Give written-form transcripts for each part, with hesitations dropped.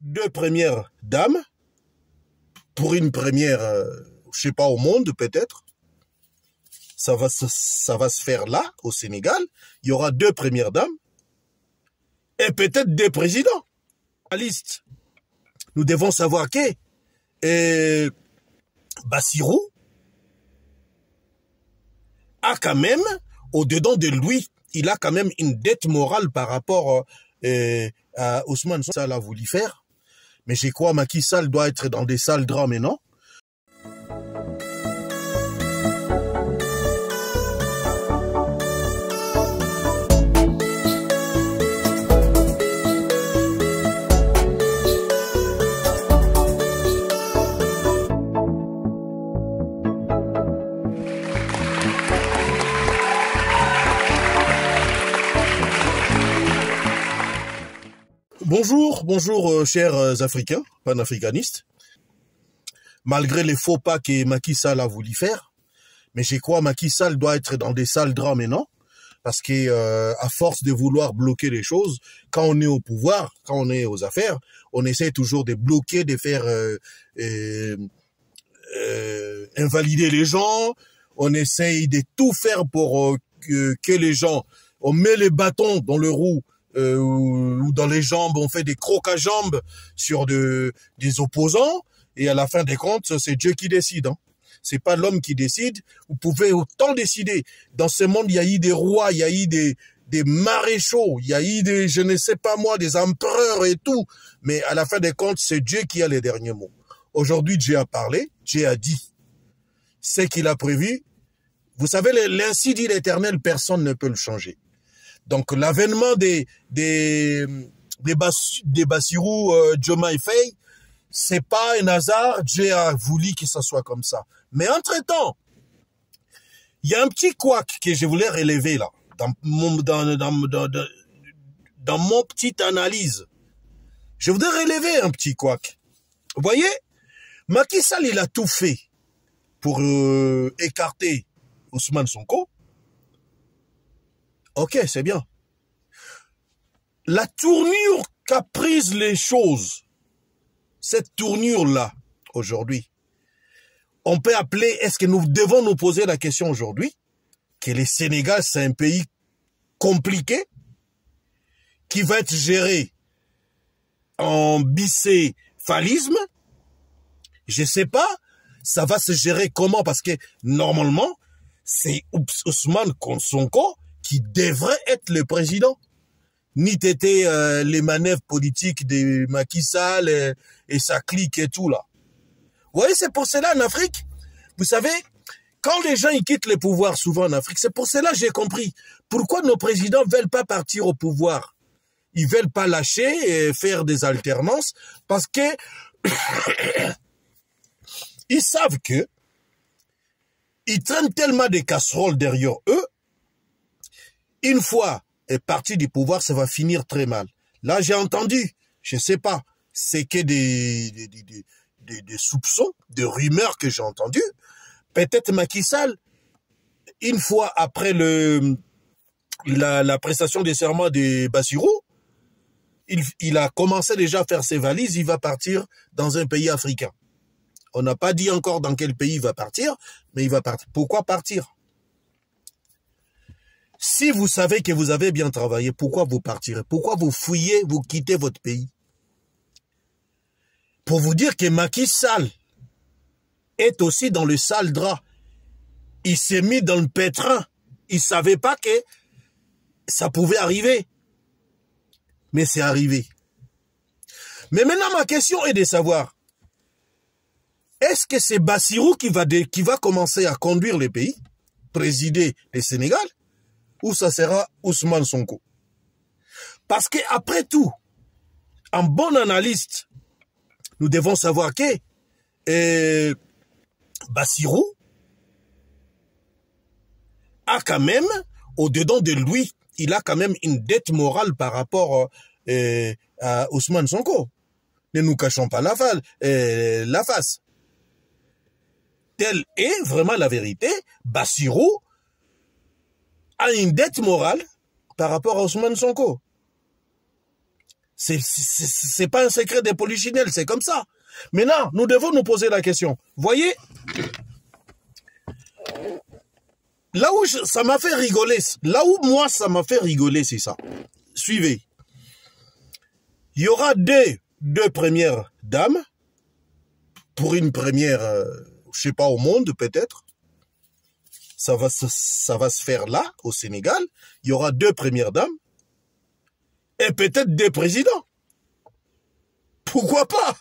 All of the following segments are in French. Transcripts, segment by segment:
deux premières dames, pour une première, je sais pas, au monde peut-être. Ça va se faire là, au Sénégal. Il y aura deux premières dames et peut-être deux présidents. La liste, nous devons savoir que Bassirou a quand même, au-dedans de lui, il a quand même une dette morale par rapport à Ousmane. Ça l'a voulu faire. Mais je crois que Macky Sall doit être dans des sales draps maintenant. Bonjour chers Africains, panafricanistes. Malgré les faux pas que Macky Sall a voulu faire, mais je crois que Macky Sall doit être dans des sales draps maintenant, parce que à force de vouloir bloquer les choses, quand on est au pouvoir, quand on est aux affaires, on essaie toujours de bloquer, de faire invalider les gens, on essaye de tout faire pour que les gens, on met les bâtons dans le roue, ou dans les jambes, on fait des crocs à jambes sur des opposants, et à la fin des comptes, c'est Dieu qui décide. Hein. C'est pas l'homme qui décide. Vous pouvez autant décider. Dans ce monde, il y a eu des rois, il y a eu des maréchaux, il y a eu des, je ne sais pas moi, des empereurs et tout. Mais à la fin des comptes, c'est Dieu qui a les derniers mots. Aujourd'hui, Dieu a parlé, Dieu a dit. Ce qu'il a prévu. Vous savez, l'ainsi dit l'Éternel, personne ne peut le changer. Donc l'avènement des Bassirou, Diomaye Faye, c'est pas un hasard, Dieu a voulu que ça soit comme ça. Mais entre-temps, il y a un petit couac que je voulais relever là, dans mon petite analyse. Je voudrais relever un petit couac. Vous voyez, Macky Sall, il a tout fait pour écarter Ousmane Sonko. Ok, c'est bien. La tournure qu'a prise les choses, cette tournure-là, aujourd'hui, on peut appeler, est-ce que nous devons nous poser la question aujourd'hui, que le Sénégal, c'est un pays compliqué, qui va être géré en bicéphalisme? Je sais pas, ça va se gérer comment, parce que normalement, c'est Ousmane Sonko qui devrait être le président. Ni t'étais les manœuvres politiques de Macky Sall et sa clique et tout là. Vous voyez, c'est pour cela en Afrique, vous savez, quand les gens ils quittent le pouvoir souvent en Afrique, c'est pour cela j'ai compris pourquoi nos présidents veulent pas partir au pouvoir. Ils veulent pas lâcher et faire des alternances parce que ils savent que ils traînent tellement de casseroles derrière eux. Une fois est parti du pouvoir, ça va finir très mal. Là, j'ai entendu, je sais pas, c'est que des soupçons, des rumeurs que j'ai entendues. Peut-être Macky Sall, une fois après la prestation des serments de Bassirou, il a commencé déjà à faire ses valises, il va partir dans un pays africain. On n'a pas dit encore dans quel pays il va partir, mais il va partir. Pourquoi partir? Si vous savez que vous avez bien travaillé, pourquoi vous partirez? Pourquoi vous fouillez, vous quittez votre pays? Pour vous dire que Macky Sall est aussi dans le sale drap. Il s'est mis dans le pétrin. Il ne savait pas que ça pouvait arriver. Mais c'est arrivé. Mais maintenant, ma question est de savoir, est-ce que c'est Bassirou qui va commencer à conduire le pays, présider le Sénégal, ou ça sera Ousmane Sonko? Parce que après tout, en bon analyste, nous devons savoir que Bassirou a quand même, au-dedans de lui, il a quand même une dette morale par rapport à Ousmane Sonko. Ne nous cachons pas la face. Telle est vraiment la vérité. Bassirou a une dette morale par rapport à Ousmane Sonko. C'est pas un secret des polichinelles, c'est comme ça. Maintenant, nous devons nous poser la question. Voyez, là où ça m'a fait rigoler, là où moi ça m'a fait rigoler, c'est ça. Suivez. Il y aura deux premières dames pour une première, je sais pas, au monde peut-être. Ça va se faire là, au Sénégal. Il y aura 2 premières dames et peut-être 2 présidents. Pourquoi pas?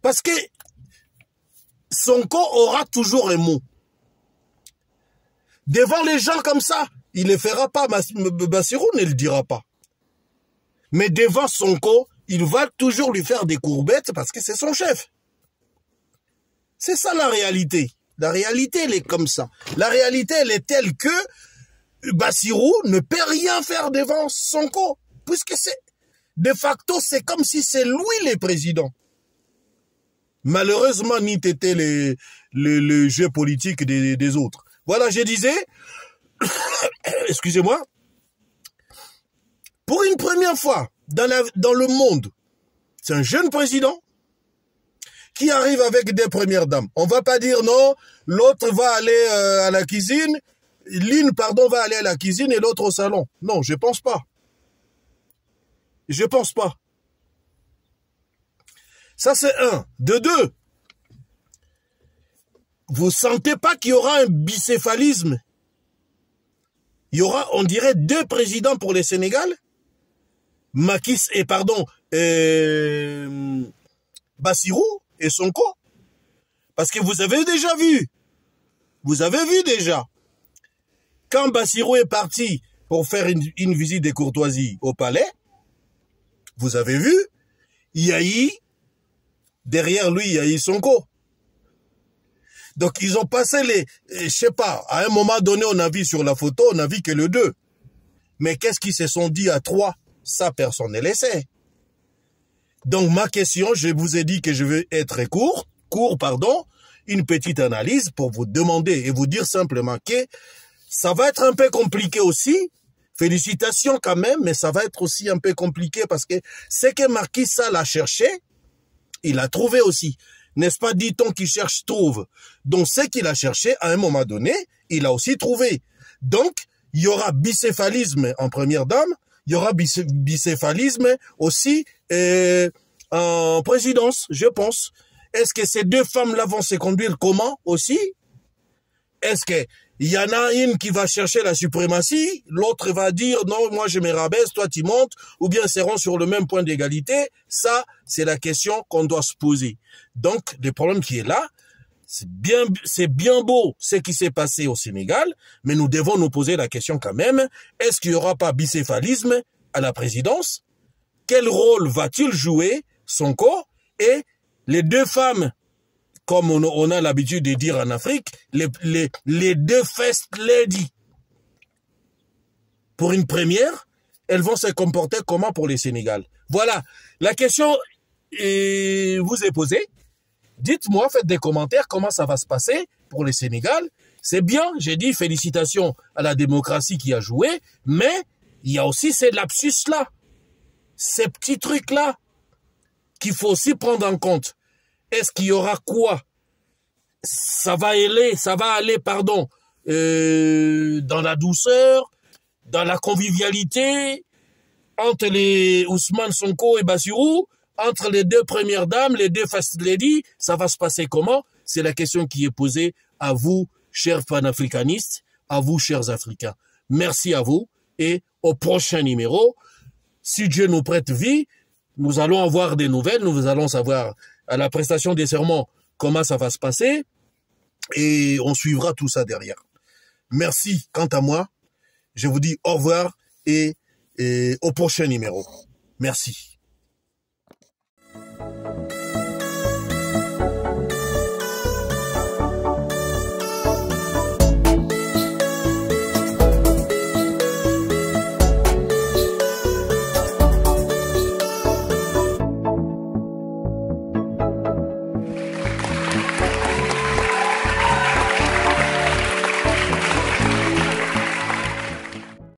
Parce que Sonko aura toujours un mot. Devant les gens comme ça, il ne le fera pas. Bassirou ne le dira pas. Mais devant Sonko, il va toujours lui faire des courbettes parce que c'est son chef. C'est ça la réalité. La réalité, elle est comme ça. La réalité, elle est telle que Bassirou ne peut rien faire devant Sonko. Puisque c'est, de facto, c'est comme si c'est lui le président. Malheureusement, ni t'étais le jeu politique des autres. Voilà, je disais, excusez-moi, pour une première fois dans le monde, c'est un jeune président qui arrive avec 2 premières dames. On va pas dire non, l'autre va aller à la cuisine, l'une, pardon, va aller à la cuisine et l'autre au salon. Non, je pense pas. Je pense pas. Ça, c'est 1. De 2, vous sentez pas qu'il y aura un bicéphalisme? Il y aura, on dirait, 2 présidents pour le Sénégal. Bassirou et Sonko. Parce que vous avez déjà vu. Vous avez vu déjà. Quand Bassirou est parti pour faire une visite de courtoisie au palais, vous avez vu, il y a eu, derrière lui, il y a eu Sonko. Donc, ils ont passé je sais pas, à un moment donné, on a vu sur la photo, on a vu que le 2. Mais qu'est-ce qu'ils se sont dit à 3? Ça, personne ne le sait. Donc, ma question, je vous ai dit que je vais être court, une petite analyse pour vous demander et vous dire simplement que ça va être un peu compliqué aussi. Félicitations quand même, mais ça va être aussi un peu compliqué parce que ce que Macky Sall a cherché, il a trouvé aussi. N'est-ce pas, dit-on, qui cherche, trouve. Donc, ce qu'il a cherché, à un moment donné, il a aussi trouvé. Donc, il y aura bicéphalisme en première dame, il y aura bicéphalisme aussi en présidence, je pense. Est-ce que ces 2 femmes-là vont se conduire comment aussi? Est-ce que il y en a une qui va chercher la suprématie, l'autre va dire non, moi je me rabaisse, toi tu montes, ou bien seront sur le même point d'égalité? Ça, c'est la question qu'on doit se poser. Donc, le problème qui est là, c'est bien beau ce qui s'est passé au Sénégal, mais nous devons nous poser la question quand même, est-ce qu'il n'y aura pas bicéphalisme à la présidence? Quel rôle va-t-il jouer, Sonko? Et les 2 femmes, comme on a l'habitude de dire en Afrique, les 2 first ladies. Pour une première, elles vont se comporter comment pour le Sénégal? Voilà, la question vous est posée. Dites-moi, faites des commentaires, comment ça va se passer pour le Sénégal. C'est bien, j'ai dit félicitations à la démocratie qui a joué, mais il y a aussi ces lapsus-là, ces petits trucs-là, qu'il faut aussi prendre en compte. Est-ce qu'il y aura quoi? Ça va aller, dans la douceur, dans la convivialité, entre les Ousmane Sonko et Bassirou, entre les 2 premières dames, les 2 first ladies, ça va se passer comment? C'est la question qui est posée à vous, chers panafricanistes, à vous, chers Africains. Merci à vous et au prochain numéro. Si Dieu nous prête vie, nous allons avoir des nouvelles, nous allons savoir à la prestation des serments comment ça va se passer et on suivra tout ça derrière. Merci. Quant à moi, je vous dis au revoir et au prochain numéro. Merci.